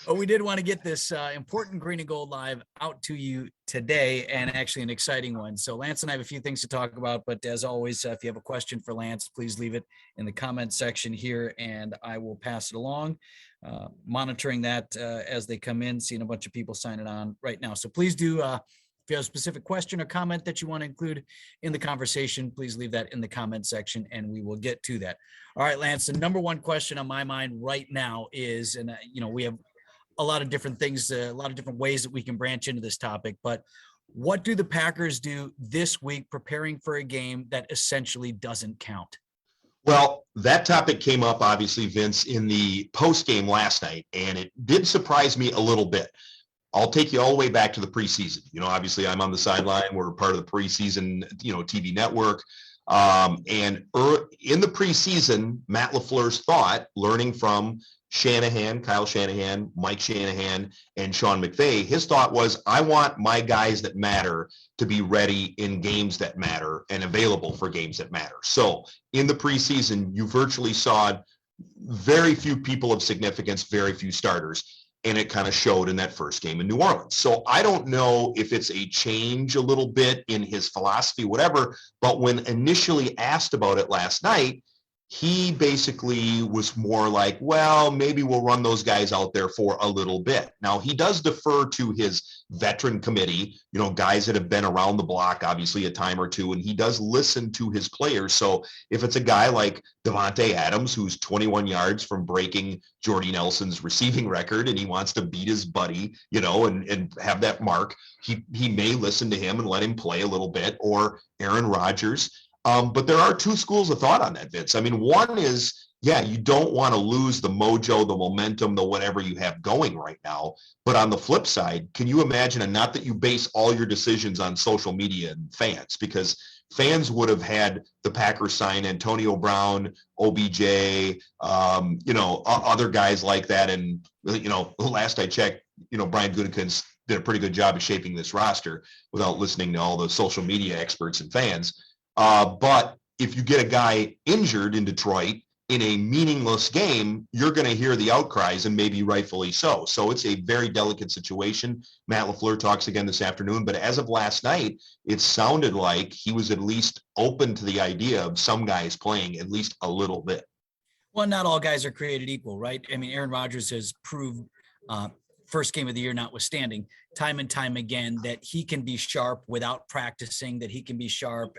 But we did want to get this important Green and Gold Live out to you today, and actually an exciting one. So Lance and I have a few things to talk about, but as always, if you have a question for Lance, please leave it in the comment section here, and I will pass it along. Monitoring that as they come in, seeing a bunch of people signing on right now. So please do, if you have a specific question or comment that you want to include in the conversation, please leave that in the comment section and we will get to that. All right, Lance, the number one question on my mind right now is, and we have a lot of different things, a lot of different ways that we can branch into this topic, but what do the Packers do this week preparing for a game that essentially doesn't count? Well, that topic came up, obviously, Vince, in the post game last night, and it did surprise me a little bit. I'll take you all the way back to the preseason. Obviously, I'm on the sideline. We're part of the preseason, TV network. And in the preseason, Matt LaFleur's thought, learning from Kyle Shanahan, Mike Shanahan, and Sean McVay, his thought was, I want my guys that matter to be ready in games that matter and available for games that matter. So in the preseason, you virtually saw very few people of significance, very few starters. And it kind of showed in that first game in New Orleans. So I don't know if it's a change a little bit in his philosophy, whatever, but when initially asked about it last night, he basically was more like, well, maybe we'll run those guys out there for a little bit. Now, he does defer to his veteran committee, guys that have been around the block, obviously a time or two, and he does listen to his players. So if it's a guy like Davante Adams, who's 21 yards from breaking Jordy Nelson's receiving record, and he wants to beat his buddy, and have that mark, he may listen to him and let him play a little bit, or Aaron Rodgers. But there are two schools of thought on that, Vince. I mean, one is, you don't want to lose the mojo, the momentum, the whatever you have going right now. But on the flip side, can you imagine, and not that you base all your decisions on social media and fans, because fans would have had the Packers sign Antonio Brown, OBJ, other guys like that. And, last I checked, Brian Gutekunst did a pretty good job of shaping this roster without listening to all the social media experts and fans. But if you get a guy injured in Detroit in a meaningless game, you're going to hear the outcries, and maybe rightfully so. So it's a very delicate situation. Matt LaFleur talks again this afternoon, but as of last night, it sounded like he was at least open to the idea of some guys playing at least a little bit. Well, not all guys are created equal, right? I mean, Aaron Rodgers has proved, first game of the year notwithstanding, time and time again, that he can be sharp without practicing, that he can be sharp,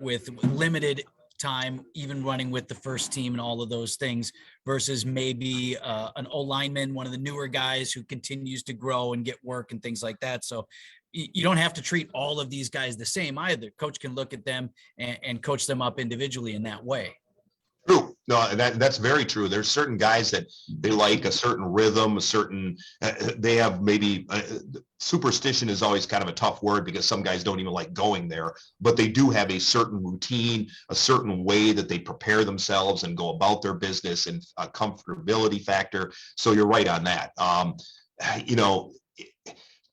with limited time, even running with the first team and all of those things, versus maybe an O-lineman, one of the newer guys who continues to grow and get work and things like that. So you don't have to treat all of these guys the same either. Coach can look at them and coach them up individually in that way. True. No, that's very true. There's certain guys that they like a certain rhythm, they have maybe superstition is always kind of a tough word because some guys don't even like going there, but they do have a certain routine, a certain way that they prepare themselves and go about their business, and a comfortability factor. So you're right on that.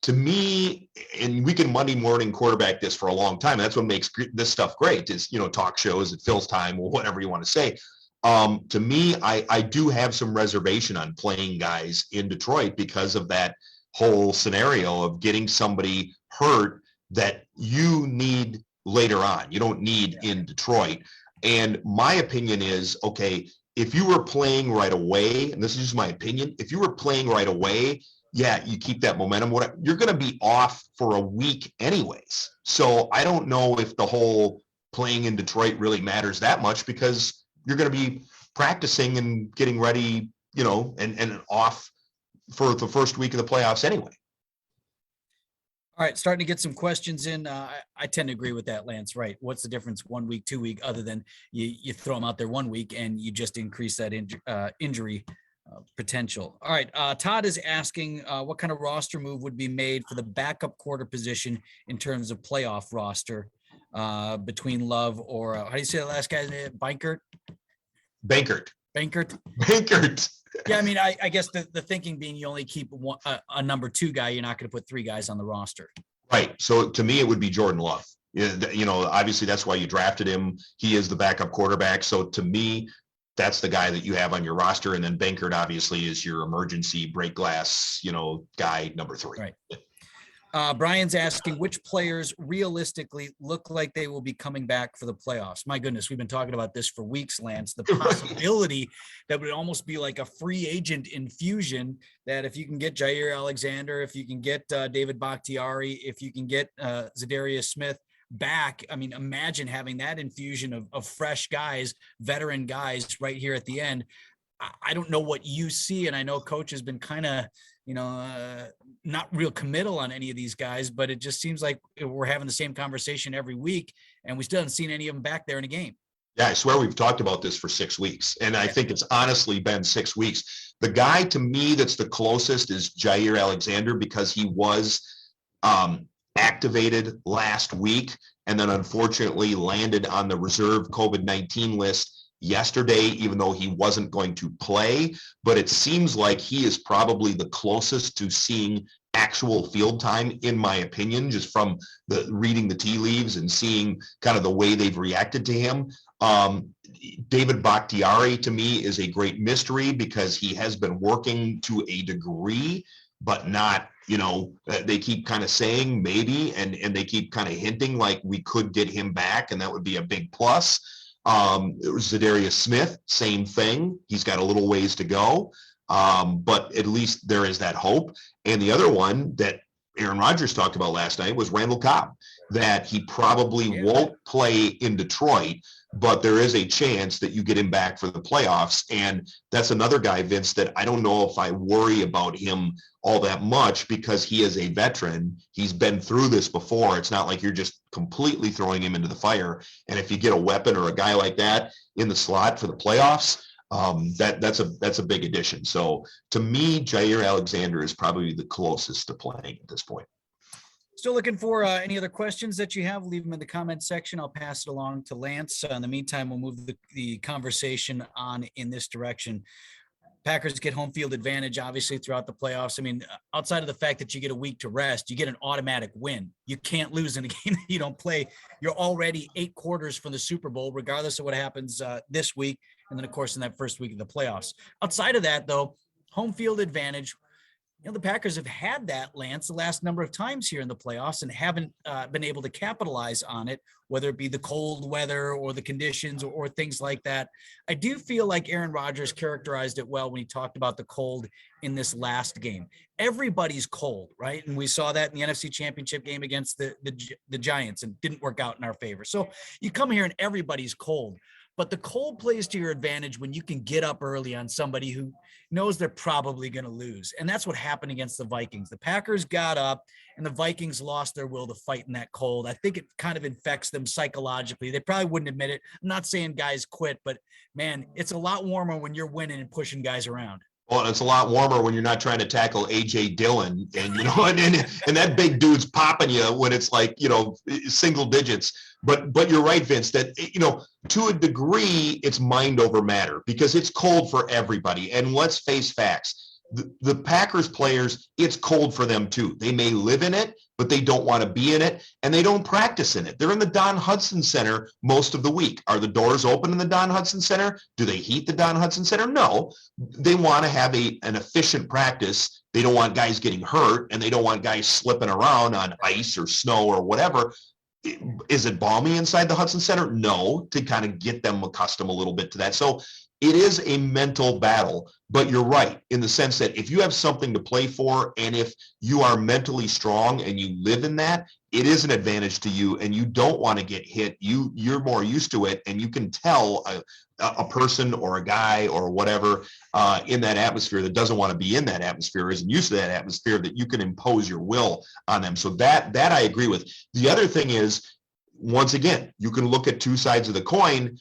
To me, and we can Monday morning quarterback this for a long time. That's what makes this stuff great is, talk shows, it fills time, or whatever you want to say. To me, I do have some reservation on playing guys in Detroit because of that whole scenario of getting somebody hurt that you need later on. You don't need in Detroit. And my opinion is, okay, if you were playing right away, and this is just my opinion, if you were playing right away, you keep that momentum. You're going to be off for a week anyways. So I don't know if the whole playing in Detroit really matters that much, because you're going to be practicing and getting ready, and off for the first week of the playoffs anyway. All right, starting to get some questions in. I tend to agree with that, Lance. Right. What's the difference 1 week, 2 week, other than you throw them out there 1 week and you just increase that injury potential. All right. Todd is asking what kind of roster move would be made for the backup quarter position in terms of playoff roster between Love or how do you say the last guy's name? Bankert. Yeah, I mean, I guess the thinking being you only keep a number two guy. You're not going to put three guys on the roster. Right. So to me, it would be Jordan Love. Obviously that's why you drafted him. He is the backup quarterback. So to me, that's the guy that you have on your roster. And then Bankert obviously is your emergency break glass, guy number 3. Right. Brian's asking which players realistically look like they will be coming back for the playoffs. My goodness, we've been talking about this for weeks, Lance. The possibility that would almost be like a free agent infusion, that if you can get Jair Alexander, if you can get David Bakhtiari, if you can get Zadarius Smith back, I mean, imagine having that infusion of fresh guys, veteran guys right here at the end. I don't know what you see, and I know coach has been kind of, not real committal on any of these guys, but it just seems like we're having the same conversation every week, and we still haven't seen any of them back there in a game. Yeah, I swear we've talked about this for 6 weeks, and I think it's honestly been 6 weeks. The guy to me that's the closest is Jair Alexander, because he was activated last week and then unfortunately landed on the reserve COVID-19 list yesterday, even though he wasn't going to play. But it seems like he is probably the closest to seeing actual field time, in my opinion, just from the reading the tea leaves and seeing kind of the way they've reacted to him. David Bakhtiari to me is a great mystery, because he has been working to a degree, but not, they keep kind of saying maybe, and they keep kind of hinting like we could get him back, and that would be a big plus. Zadarius Smith, same thing. He's got a little ways to go, but at least there is that hope. And the other one that Aaron Rodgers talked about last night was Randall Cobb, that he probably won't play in Detroit, but there is a chance that you get him back for the playoffs. And that's another guy, Vince, that I don't know if I worry about him all that much, because he is a veteran. He's been through this before. It's not like you're just completely throwing him into the fire. And if you get a weapon or a guy like that in the slot for the playoffs, that's a big addition. So to me, Jair Alexander is probably the closest to playing at this point. Still looking for any other questions that you have, leave them in the comment section. I'll pass it along to Lance. In the meantime, we'll move the conversation on in this direction. Packers get home field advantage, obviously, throughout the playoffs. I mean, outside of the fact that you get a week to rest, you get an automatic win. You can't lose in a game that you don't play. You're already 8 quarters from the Super Bowl, regardless of what happens this week. And then, of course, in that first week of the playoffs. Outside of that, though, home field advantage, the Packers have had that, Lance, the last number of times here in the playoffs, and haven't been able to capitalize on it, whether it be the cold weather or the conditions or things like that. I do feel like Aaron Rodgers characterized it well when he talked about the cold in this last game. Everybody's cold, right? And we saw that in the NFC Championship game against the Giants, and didn't work out in our favor. So you come here and everybody's cold. But the cold plays to your advantage when you can get up early on somebody who knows they're probably going to lose. And that's what happened against the Vikings. The Packers got up and the Vikings lost their will to fight in that cold. I think it kind of infects them psychologically. They probably wouldn't admit it. I'm not saying guys quit, but man, it's a lot warmer when you're winning and pushing guys around. Well, it's a lot warmer when you're not trying to tackle A.J. Dillon, and and that big dude's popping you when it's like, single digits. But you're right, Vince, that to a degree it's mind over matter, because it's cold for everybody. And let's face facts. The Packers players, it's cold for them too. They may live in it, but they don't want to be in it, and they don't practice in it. They're in the Don Hudson Center most of the week. Are the doors open in the Don Hudson Center? Do they heat the Don Hudson Center? No. They want to have an efficient practice. They don't want guys getting hurt, and they don't want guys slipping around on ice or snow or whatever. Is it balmy inside the Hudson Center? No, to kind of get them accustomed a little bit to that. So it is a mental battle, but you're right in the sense that if you have something to play for, and if you are mentally strong and you live in that, it is an advantage to you, and you don't want to get hit. You're more used to it, and you can tell a person or a guy or whatever in that atmosphere that doesn't want to be in that atmosphere, isn't used to that atmosphere, that you can impose your will on them. So that I agree with. The other thing is, once again, you can look at two sides of the coin.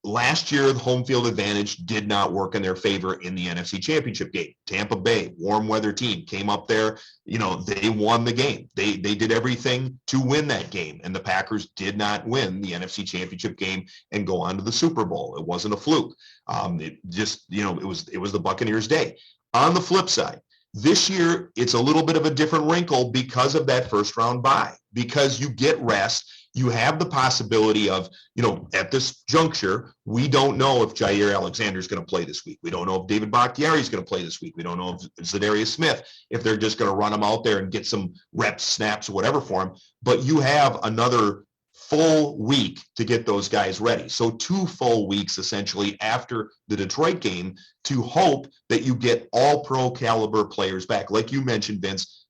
Last year, the home field advantage did not work in their favor in the NFC Championship game. Tampa Bay, warm weather team, came up there. They won the game. They did everything to win that game, and the Packers did not win the NFC Championship game and go on to the Super Bowl. It wasn't a fluke. It just, it was the Buccaneers' day. On the flip side, this year, it's a little bit of a different wrinkle because of that first round bye, because you get rest. you have the possibility of, at this juncture, we don't know if Jair Alexander is going to play this week. We don't know if David Bakhtiari is going to play this week. We don't know if Zadarius Smith, if they're just going to run him out there and get some reps, snaps, whatever for him. But you have another full week to get those guys ready. So 2 full weeks essentially after the Detroit game to hope that you get all pro caliber players back. Like you mentioned, Vince,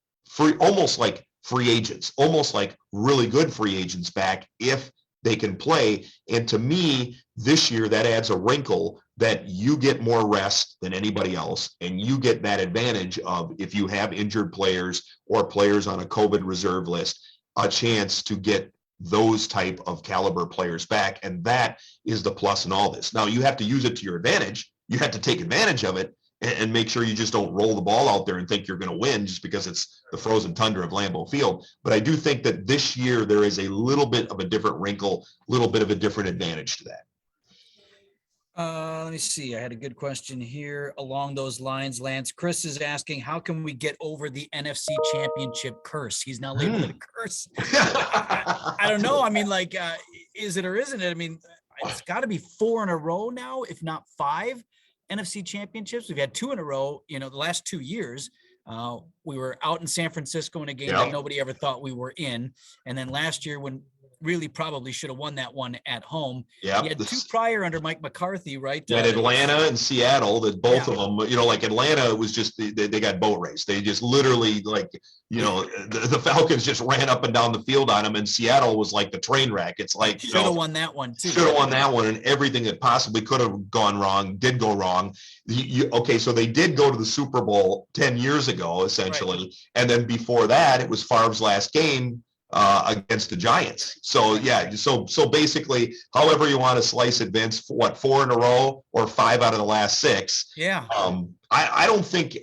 almost like free agents, almost like really good free agents back if they can play. And to me, this year, that adds a wrinkle that you get more rest than anybody else. And you get that advantage of, if you have injured players or players on a COVID reserve list, a chance to get those type of caliber players back. And that is the plus in all this. Now, you have to use it to your advantage. You have to take advantage of it and make sure you just don't roll the ball out there and think you're going to win just because it's the frozen tundra of Lambeau Field. But I do think that this year there is a little bit of a different wrinkle, a little bit of a different advantage to that. Let me see. I had a good question here along those lines, Lance. Chris is asking, how can we get over the NFC Championship curse? He's now labeled it a curse. I don't know. I mean, like, is it or isn't it? I mean, it's got to be 4 in a row now, if not 5 NFC Championships. We've had 2 in a row, the last 2 years. We were out in San Francisco in a game that nobody ever thought we were in. And then last year, when really probably should have won that one at home. Yeah, he had 2 prior under Mike McCarthy, right? At Atlanta and Seattle, that both of them, like Atlanta, it was just they got boat raced. They just literally, like, the Falcons just ran up and down the field on them, and Seattle was like the train wreck. It's like, should have won that one too. Should have won that one, and everything that possibly could have gone wrong did go wrong. Okay, so they did go to the Super Bowl 10 years ago, essentially, right. And then before that, it was Favre's last game against the Giants. So yeah, so basically, however you want to slice it, Vince, 4 in a row or 5 out of the last 6. Yeah. I don't think,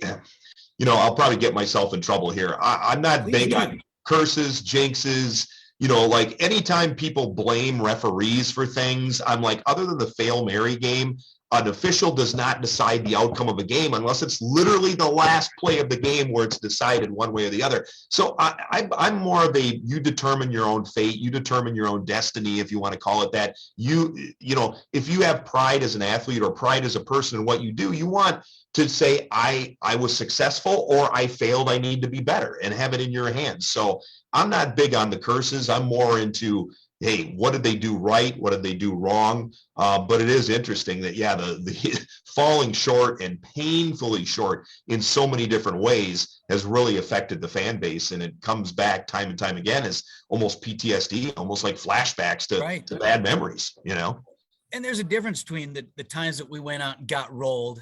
I'll probably get myself in trouble here. I'm not big on curses, jinxes. Like anytime people blame referees for things, I'm like, other than the Fail Mary game, an official does not decide the outcome of a game unless it's literally the last play of the game where it's decided one way or the other. So I'm more of a, you determine your own fate, you determine your own destiny, if you want to call it that. If you have pride as an athlete or pride as a person in what you do, you want to say, I was successful or I failed, I need to be better, and have it in your hands. So I'm not big on the curses. I'm more into, hey, what did they do right? What did they do wrong? But it is interesting that, the falling short and painfully short in so many different ways has really affected the fan base. And it comes back time and time again as almost PTSD, almost like flashbacks to bad memories, And there's a difference between the times that we went out and got rolled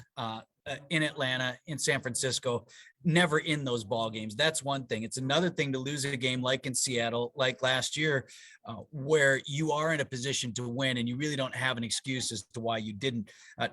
in Atlanta, in San Francisco, never in those ball games. That's one thing. It's another thing to lose a game like in Seattle, like last year, where you are in a position to win and you really don't have an excuse as to why you didn't.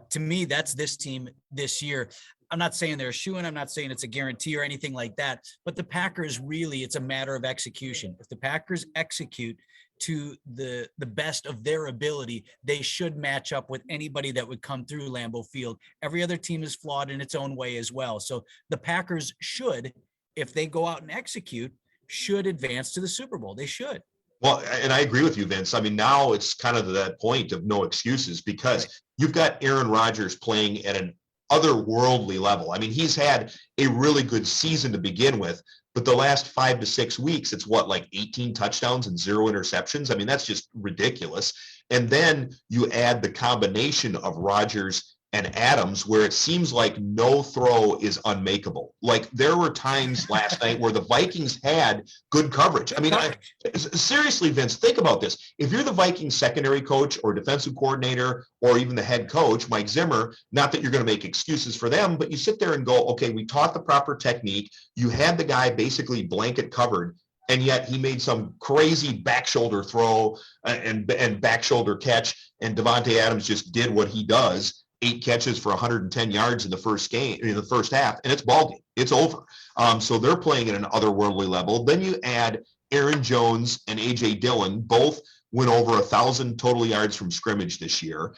To me, that's this team this year. I'm not saying they're a shoo-in. I'm not saying it's a guarantee or anything like that, but the Packers really, it's a matter of execution. If the Packers execute to the best of their ability, they should match up with anybody that would come through Lambeau Field. Every other team is flawed in its own way as well. So the Packers should, if they go out and execute, should advance to the Super Bowl. They should. Well, and I agree with you, Vince. I mean, now it's kind of that point of no excuses, because you've got Aaron Rodgers playing at an otherworldly level. I mean, he's had a really good season to begin with, but the last 5 to 6 weeks, it's like 18 touchdowns and 0 interceptions. I mean, that's just ridiculous. And then you add the combination of Rodgers and Adams, where it seems like no throw is unmakeable. Like, there were times last night where the Vikings had good coverage. I mean, seriously, Vince, think about this. If you're the Vikings secondary coach or defensive coordinator or even the head coach, Mike Zimmer, not that you're going to make excuses for them, but you sit there and go, okay, we taught the proper technique. You had the guy basically blanket covered, and yet he made some crazy back shoulder throw and back shoulder catch, and Devontae Adams just did what he does. 8 catches for 110 yards in the first half, and it's ball game. It's over. So they're playing at an otherworldly level. Then you add Aaron Jones and A.J. Dillon, both went over 1,000 total yards from scrimmage this year.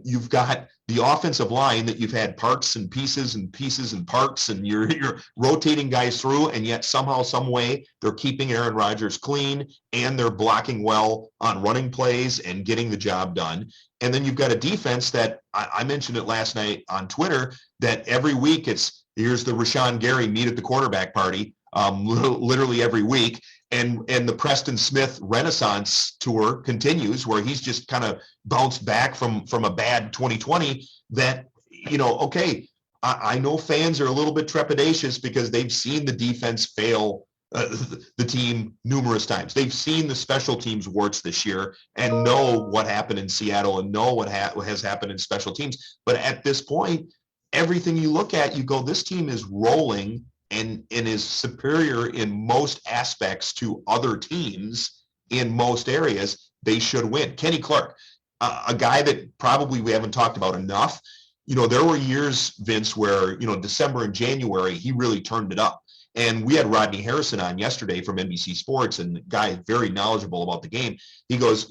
You've got the offensive line that you've had parts and pieces and pieces and parts, and you're rotating guys through, and yet somehow, some way, they're keeping Aaron Rodgers clean, and they're blocking well on running plays and getting the job done. And then you've got a defense that I mentioned it last night on Twitter, that every week here's the Rashawn Gary meet at the quarterback party, literally every week. And the Preston Smith Renaissance tour continues, where he's just kind of bounced back from a bad 2020. That, okay, I know fans are a little bit trepidatious because they've seen the defense fail the team numerous times. They've seen the special teams warts this year and know what happened in Seattle and know what has happened in special teams. But at this point, everything you look at, you go, this team is rolling and is superior in most aspects to other teams in most areas. They should win. Kenny Clark, a guy that probably we haven't talked about enough. There were years, Vince, where, December and January, he really turned it up. And we had Rodney Harrison on yesterday from NBC Sports, and the guy is very knowledgeable about the game. He goes,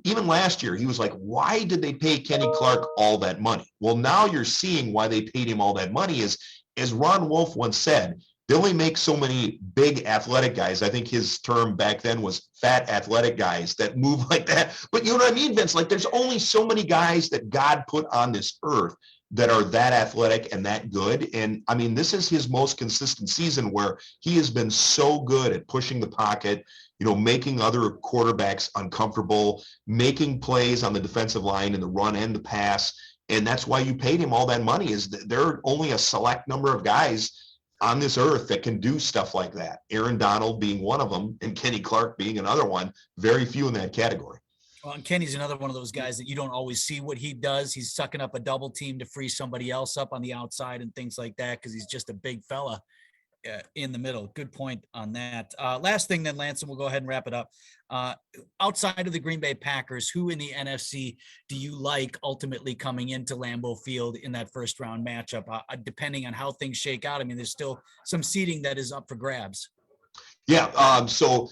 even last year, he was like, why did they pay Kenny Clark all that money? Well, now you're seeing why they paid him all that money is, as Ron Wolf once said, they only make so many big athletic guys. I think his term back then was fat athletic guys that move like that. But you know what I mean, Vince? Like, there's only so many guys that God put on this earth that are that athletic and that good. And I mean, this is his most consistent season where he has been so good at pushing the pocket, making other quarterbacks uncomfortable, making plays on the defensive line in the run and the pass. And that's why you paid him all that money, is that there are only a select number of guys on this earth that can do stuff like that. Aaron Donald being one of them, and Kenny Clark being another one. Very few in that category. Well, and Kenny's another one of those guys that you don't always see what he does. He's sucking up a double team to free somebody else up on the outside and things like that, because he's just a big fella in the middle. Good point on that. Last thing then, Lance, and we'll go ahead and wrap it up. Outside of the Green Bay Packers, who in the NFC do you like ultimately coming into Lambeau Field in that first round matchup, depending on how things shake out? I mean, there's still some seeding that is up for grabs. Yeah. So,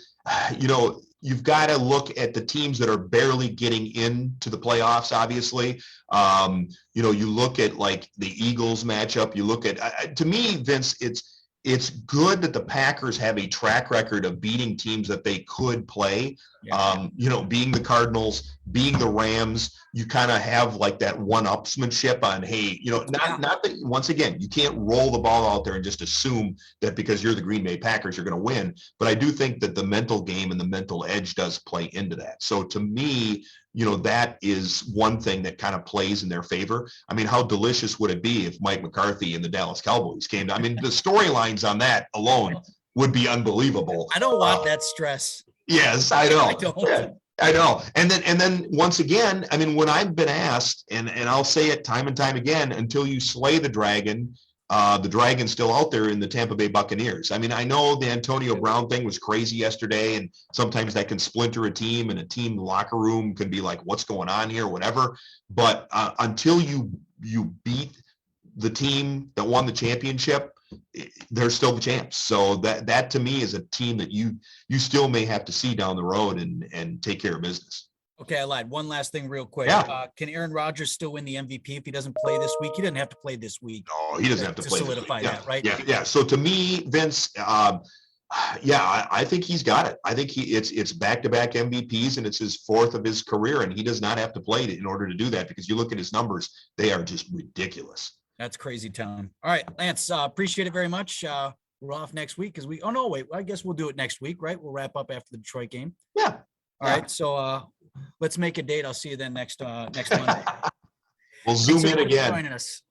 you've got to look at the teams that are barely getting into the playoffs, obviously. You look at like the Eagles matchup. You look at, to me, Vince, it's good that the Packers have a track record of beating teams that they could play. Yeah. Being the Cardinals, being the Rams, you kind of have like that one-upsmanship on, hey, not that, once again, you can't roll the ball out there and just assume that because you're the Green Bay Packers, you're going to win. But I do think that the mental game and the mental edge does play into that. So to me, that is one thing that kind of plays in their favor. I mean, how delicious would it be if Mike McCarthy and the Dallas Cowboys came? I mean, the storylines on that alone would be unbelievable. I don't want that stress. Yes, I know. I don't. Yeah, I know. And then once again, I mean, when I've been asked, and I'll say it time and time again, until you slay the dragon's still out there in the Tampa Bay Buccaneers. I mean, I know the Antonio Brown thing was crazy yesterday, and sometimes that can splinter a team, and a team locker room can be like, what's going on here, whatever. But until you beat the team that won the championship, they're still the champs. So that to me is a team that you still may have to see down the road and take care of business. Okay, I lied. One last thing real quick. Yeah. Can Aaron Rodgers still win the MVP if he doesn't play this week? He doesn't have to play this week. No, he doesn't have to play solidify this week. that, right? Yeah. So to me, Vince, I think he's got it. I think it's back-to-back MVPs, and it's his fourth of his career, and he does not have to play in order to do that, because you look at his numbers, they are just ridiculous. That's crazy town. All right, Lance, appreciate it very much. We're off next week because I guess we'll do it next week, right? We'll wrap up after the Detroit game. Yeah. All right. So let's make a date. I'll see you then next Monday. We'll zoom in again. Joining us.